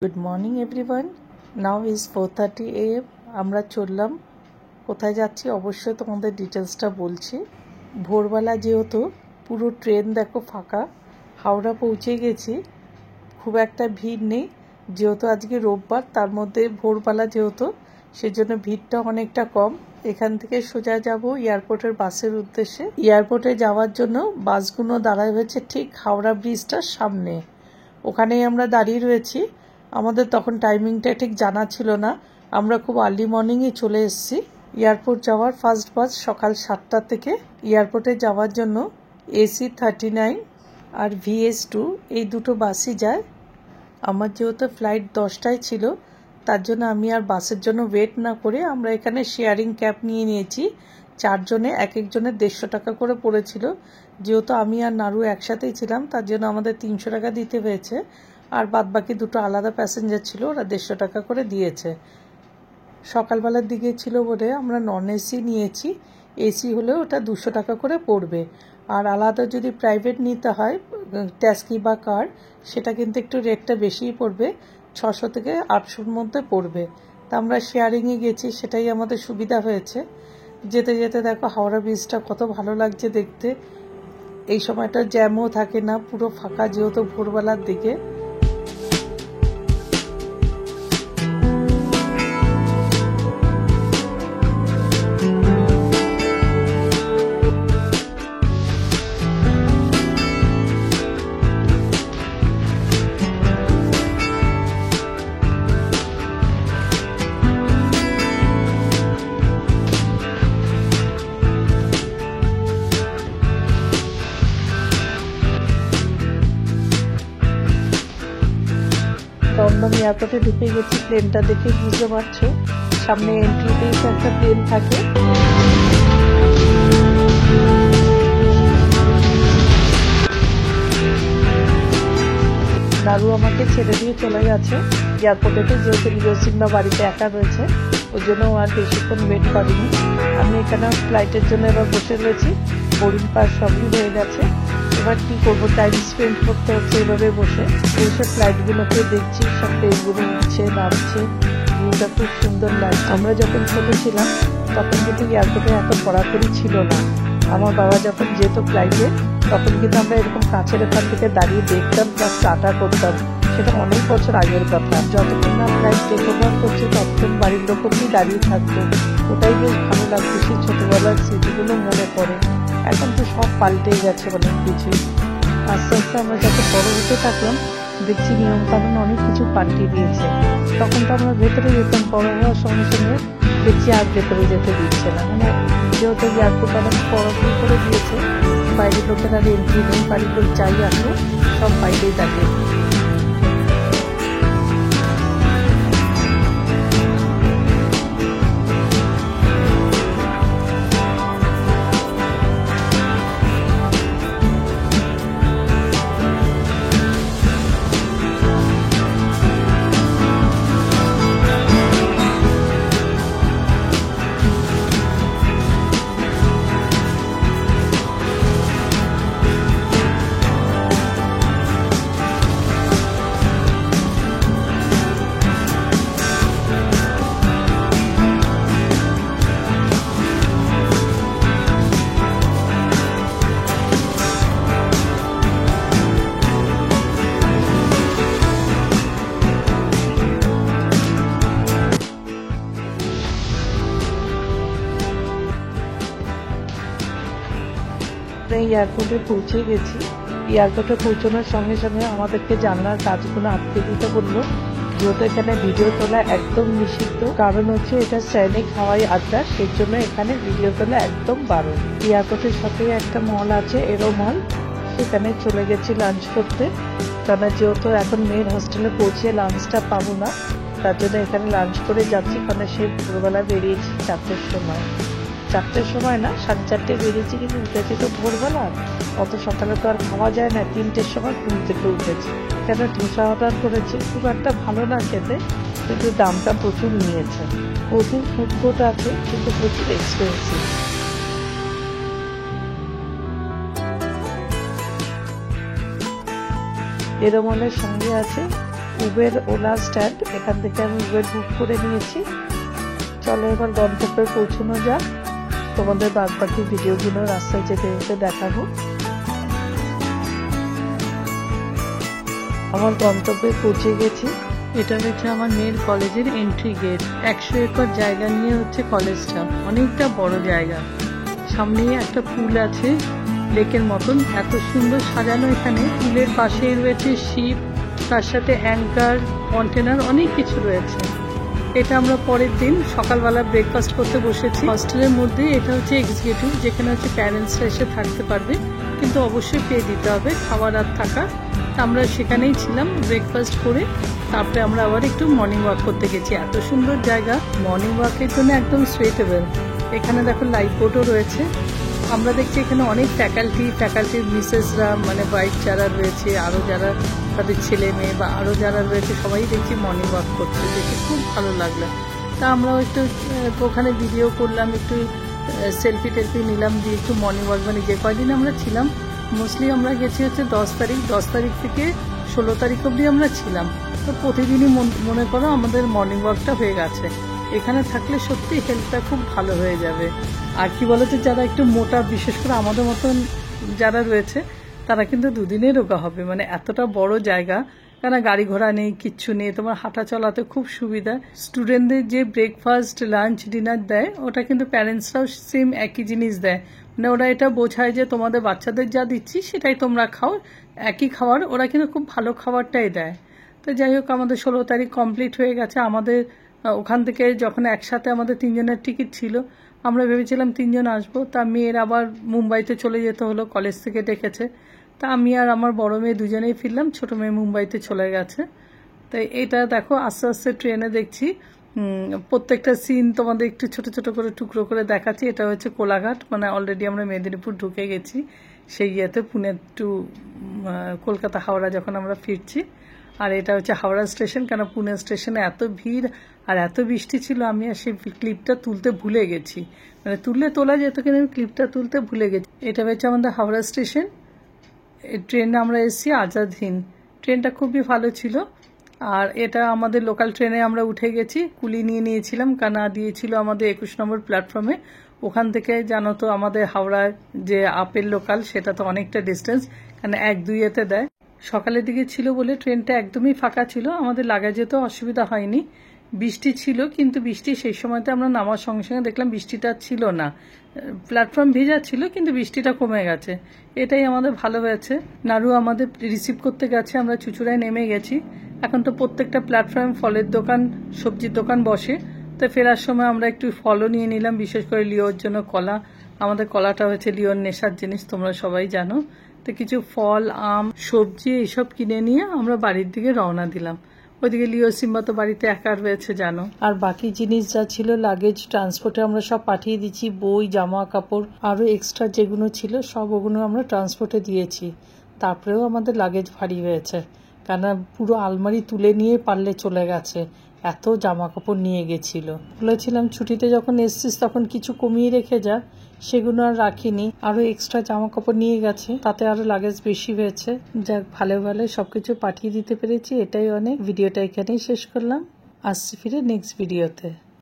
Good morning everyone. Now is 4:30 AM। আমরা চললাম। কোথায় যাচ্ছি অবশ্যই তোমাদের ডিটেলসটা বলছি। ভোরবেলা যেহেতু পুরো ট্রেন দেখো ফাঁকা, হাওড়া পৌঁছে গেছি, খুব একটা ভিড় নেই যেহেতু আজকে রোববার, তার মধ্যে ভোরবেলা যেহেতু সেজন্য ভিড়টা অনেকটা কম। এখান থেকে সোজা যাব এয়ারপোর্টের বাসের উদ্দেশ্যে। এয়ারপোর্টে যাওয়ার জন্য বাসগুলো দাঁড়ায় হয়েছে ঠিক হাওড়া ব্রিজটার সামনে, ওখানেই আমরা দাঁড়িয়ে রয়েছি। আমাদের তখন টাইমিংটা ঠিক জানা ছিল না, আমরা খুব আর্লি মর্নিংয়ে চলে এসেছি। এয়ারপোর্ট যাওয়ার ফার্স্ট বাস সকাল 7টা থেকে। এয়ারপোর্টে যাওয়ার জন্য AC39 আর VS2 এই দুটো বাসই যায়। আমার যেহেতু ফ্লাইট 10টায় ছিল, তার জন্য আমি আর বাসের জন্য ওয়েট না করে আমরা এখানে শেয়ারিং ক্যাব নিয়ে নিয়েছি। 4 জনে এক একজনের 150 টাকা করে পড়েছিল। যেহেতু আমি আর নারু একসাথেই ছিলাম, তার জন্য আমাদের 300 টাকা দিতে হয়েছে, আর বাদবাকি দুটো আলাদা প্যাসেঞ্জার ছিল, ওরা 150 টাকা করে দিয়েছে। সকালবেলার দিকে ছিল বলে আমরা নন এসি নিয়েছি, এসি হলেও ওটা 200 টাকা করে পড়বে। আর আলাদা যদি প্রাইভেট নিতে হয় ট্যাক্সি বা কার, সেটা কিন্তু একটু রেটটা বেশিই পড়বে, 600 থেকে 800-র মধ্যে পড়বে। তা আমরা শেয়ারিংয়ে গেছি, সেটাই আমাদের সুবিধা হয়েছে। যেতে যেতে দেখো হাওড়া ব্রিজটা কত ভালো লাগছে দেখতে। এই সময়টা জ্যামও থাকে না, পুরো ফাঁকা যেহেতু ভোরবেলার দিকে। দমদম এয়ারপোর্টে ঢুকে গেছি। প্লেনটা দেখে বুঝতে পারছো সামনে এন্ট্রিতেই একটা প্লেন থাকে। নারু আমাকে ছেড়ে দিয়ে চলে গেছে এয়ারপোর্টেতে, যেহেতু নিরসিংহ বাড়িতে একা রয়েছে, ওই জন্য আর বেশিক্ষণ ওয়েট করিনি। আমি এখানে ফ্লাইটের জন্য এবার বসে রয়েছি, বোর্ডিং পাস সবই হয়ে গেছে। এবার কি করবো, টাইম স্পেন্ড করতে হচ্ছে এভাবে বসে বসে ফ্লাইটগুলোকে দেখছি, সব প্লেনগুলো উঠছে নামছে, ভিউটা খুব সুন্দর লাগছে। আমরা যখন ছোট ছিলাম তখন কিন্তু এয়ারপোর্টে এত কড়াকড়ি ছিল না। আমার বাবা যখন যেত ফ্লাইটে, তখন কিন্তু আমরা এরকম কাছের এখান থেকে দাঁড়িয়ে দেখতাম প্লাস টাটা করতাম। সেটা অনেক বছর আগের কথা। যতক্ষণ না ফ্লাইট টেক ওভার করছে ততক্ষণ বাড়ির লোকই দাঁড়িয়ে থাকতো, ওটাই বেশ ভালো লাগতো। সেই ছোটবেলার স্মৃতিগুলো মনে পড়ে। এখন তো সব পাল্টে গেছে অনেক কিছুই। আস্তে আস্তে আমরা যত বড় হতে থাকলাম দেখছি নিয়মকানুন অনেক কিছু পাল্টে দিয়েছে। তখন তো আমরা ভেতরে যেতাম, বড় হওয়ার সঙ্গে সঙ্গে দেখছি আর ভেতরে যেতে দিচ্ছে না। মানে যেহেতু এয়ারপোর্ট অনেক বড় করে দিয়েছে, বাইরের লোকেরা এন্ট্রি নেই, বাড়ির লোক যাই আসো সব বাইরেই থাকে। এয়ারপোর্টে পৌঁছে গেছি। এয়ারপোর্টে পৌঁছানোর সঙ্গে সঙ্গে আমাদেরকে জানলার কাজগুলো আটকে দিতে বললো, যেহেতু এখানে ভিডিও তোলা একদম নিষিদ্ধ। কারণ হচ্ছে এটা সৈনিক হাওয়াই আড্ডা, সেই জন্য এখানে ভিডিও তোলা একদম বারণ। এয়ারপোর্টের সাথে একটা মল আছে, এরো মল, সেখানে চলে গেছি লাঞ্চ করতে। কারণ যেহেতু এখন মেয়ের হোস্টেলে পৌঁছে লাঞ্চটা পাবো না, তার জন্য এখানে লাঞ্চ করে যাচ্ছি। কারণ সেই ভোরবেলা বেরিয়েছি 4টের সময়, 4টের সময় না 4:30 বেরিয়েছি, কিন্তু উঠেছি তো ভোরবেলা, অত সকালে তো আর খাওয়া যায় না। 3টের সময় ঘুম থেকে উঠেছি। এখানে ধোসা অর্ডার করেছি, খুব একটা ভালো না খেতে, কিন্তু দামটা প্রচুর নিয়েছে। প্রচুর ফুড কোর্ট আছে কিন্তু প্রচুর এক্সপেন্সিভ। এরমলের সঙ্গে আছে উবের ওলা স্ট্যান্ড, এখান থেকে আমি উবের বুক করে নিয়েছি। চলো এবার গন্তব্যে পৌঁছানো যাক, তোমাদের বাদবাকি ভিডিওগুলো রাস্তায় যেতে যেতে দেখাবো। আমার গন্তব্যে পৌঁছে গেছি। এটা হচ্ছে আমার মেয়ের কলেজের এন্ট্রি গেট। 100 একর জায়গা নিয়ে হচ্ছে কলেজটা, অনেকটা বড় জায়গা। সামনেই একটা পুল আছে লেকের মতন, এত সুন্দর সাজানো। এখানে পুলের পাশে রয়েছে শিপ, তার সাথে অ্যাঙ্কার, কন্টেনার, অনেক কিছু রয়েছে। এটা আমরা পরের দিন সকালবেলা ব্রেকফাস্ট করতে বসেছি। হস্টেলের মধ্যে এটা হচ্ছে এক্সিকিউটিভ, যেখানে হচ্ছে প্যারেন্টসরা এসে থাকতে পারবে, কিন্তু অবশ্যই পে দিতে হবে খাবার আর থাকা। আমরা সেখানেই ছিলাম ব্রেকফাস্ট করে। তারপরে আমরা আবার একটু মর্নিং ওয়াক করতে গেছি। এত সুন্দর জায়গা, মর্নিং ওয়াকের জন্য একদম সুইটেবল। এখানে দেখো লাইফ বোটও রয়েছে। আমরা দেখছি এখানে অনেক ফ্যাকাল্টির মিসেসরা, মানে ওয়াইফ যারা রয়েছে, আরও যারা তাদের ছেলে মেয়ে বা আরও যারা রয়েছে, সবাই দেখছি মর্নিং ওয়াক করতে, দেখে খুব ভালো লাগলো। তা আমরাও একটু ওখানে ভিডিও করলাম, একটু সেলফি টেলফি নিলাম, দিয়ে একটু মর্নিং ওয়াক, মানে যে কয়দিন আমরা ছিলাম মোস্টলি আমরা গেছি হচ্ছে 10 তারিখ থেকে 16 তারিখ অবধি আমরা ছিলাম। তো প্রতিদিনই মনে করো আমাদের মর্নিং ওয়াকটা হয়ে গেছে। এখানে থাকলে সত্যি হেলথটা খুব ভালো হয়ে যাবে। আর কি বলতো, যারা একটু মোটা, বিশেষ করে আমাদের মতন যারা রয়েছে, তারা কিন্তু দুদিনে রোগা হবে। মানে এতটা বড় জায়গা, কেন গাড়ি ঘোড়া নেই, কিচ্ছু নেই, তোমার হাঁটা চলাতে খুব সুবিধা। স্টুডেন্টদের যে ব্রেকফাস্ট, লাঞ্চ, ডিনার দেয়, ওটা কিন্তু প্যারেন্টসরাও সেম একই জিনিস দেয়। মানে ওরা এটা বোঝায় যে তোমাদের বাচ্চাদের যা দিচ্ছি সেটাই তোমরা খাও, একই খাবার। ওরা কিন্তু খুব ভালো খাবারটাই দেয়। তো যাই হোক, আমাদের 16 তারিখ কমপ্লিট হয়ে গেছে। আমাদের ওখান থেকে যখন একসাথে আমাদের 3 জনের টিকিট ছিল, আমরা ভেবেছিলাম 3 জন আসবো। তা মেয়ের আবার মুম্বাইতে চলে যেতে হলো, কলেজ থেকে ডেকেছে। তা আমি আর আমার বড় মেয়ে দুজনেই ফিরলাম, ছোট মেয়ে মুম্বাইতে চলে গেছে। তাই এটা দেখো আস্তে আস্তে ট্রেনে দেখছি প্রত্যেকটা সিন তোমাদের একটু ছোট ছোট করে টুকরো করে দেখাচ্ছি। এটা হচ্ছে কোলাঘাট, মানে অলরেডি আমরা মেদিনীপুর ঢুকে গেছি সেই ইয়েতে, পুনে টু কলকাতা হাওড়া যখন আমরা ফিরছি। আর এটা হচ্ছে হাওড়া স্টেশন, কেন পুনে স্টেশনে এত ভিড় আর এত বৃষ্টি ছিল, আমি আর সেই ক্লিপটা তুলতে ভুলে গেছি। মানে তোলা যেত, কিন্তু আমি ক্লিপটা তুলতে ভুলে গেছি। এটা হচ্ছে আমাদের হাওড়া স্টেশন। ট্রেনে আমরা এসেছি আজাদ হিন্দ। ট্রেনটা খুবই ভালো ছিল। আর এটা আমাদের লোকাল ট্রেনে আমরা উঠে গেছি, কুলি নিয়ে নিয়েছিলাম, কানা দিয়েছিল আমাদের 21 নম্বর প্ল্যাটফর্মে। ওখান থেকে জানো তো আমাদের হাওড়ার যে আপের লোকাল, সেটা তো অনেকটা ডিস্টেন্স, কারণ 1-2-এতে দেয়। সকালের দিকে ছিল বলে ট্রেনটা একদমই ফাঁকা ছিল, আমাদের লাগাজে তো অসুবিধা হয়নি। বৃষ্টি ছিল, কিন্তু বৃষ্টি সেই সময়তে আমরা নামার সঙ্গে সঙ্গে দেখলাম বৃষ্টিটা ছিল না। প্ল্যাটফর্ম ভেজা ছিল, কিন্তু বৃষ্টিটা কমে গেছে, এটাই আমাদের ভালো হয়েছে। নাড়ু আমাদের রিসিভ করতে গেছে, আমরা চুচুড়ায় নেমে গেছি। এখন তো প্রত্যেকটা প্ল্যাটফর্মে ফলের দোকান, সবজির দোকান বসে। তো ফেরার সময় আমরা একটু ফলও নিয়ে নিলাম, বিশেষ করে লিওর জন্য কলা। আমাদের কলাটা হচ্ছে লিওর নেশার জিনিস, তোমরা সবাই জানো। তো কিছু ফল, আম, সবজি এইসব কিনে নিয়ে আমরা বাড়ির দিকে রওনা দিলাম। ওইদিকে লিও সিম্বা তো বাড়িতে একা রয়েছে জানো। আর বাকি জিনিস যা ছিল লাগেজ ট্রান্সপোর্টে আমরা সব পাঠিয়ে দিচ্ছি, বই, জামা কাপড়, আরও এক্সট্রা যেগুলো ছিল সব ওগুলো আমরা ট্রান্সপোর্টে দিয়েছি। তারপরেও আমাদের লাগেজ ভারী হয়েছে, কেন পুরো আলমারি তুলে নিয়ে পারলে চলে গেছে, এত জামা কাপড় নিয়ে গেছিল। বলেছিলাম ছুটিতে যখন এসছিস তখন কিছু কমিয়ে রেখে যা, সেগুলো আর রাখিনি, আরো এক্সট্রা জামা কাপড় নিয়ে গেছে, তাতে আরো লাগেজ বেশি হয়েছে। যাক, ভালো ভালো সবকিছু পাঠিয়ে দিতে পেরেছি, এটাই অনেক। ভিডিওটা এখানেই শেষ করলাম, আসছি ফিরে নেক্সট ভিডিওতে।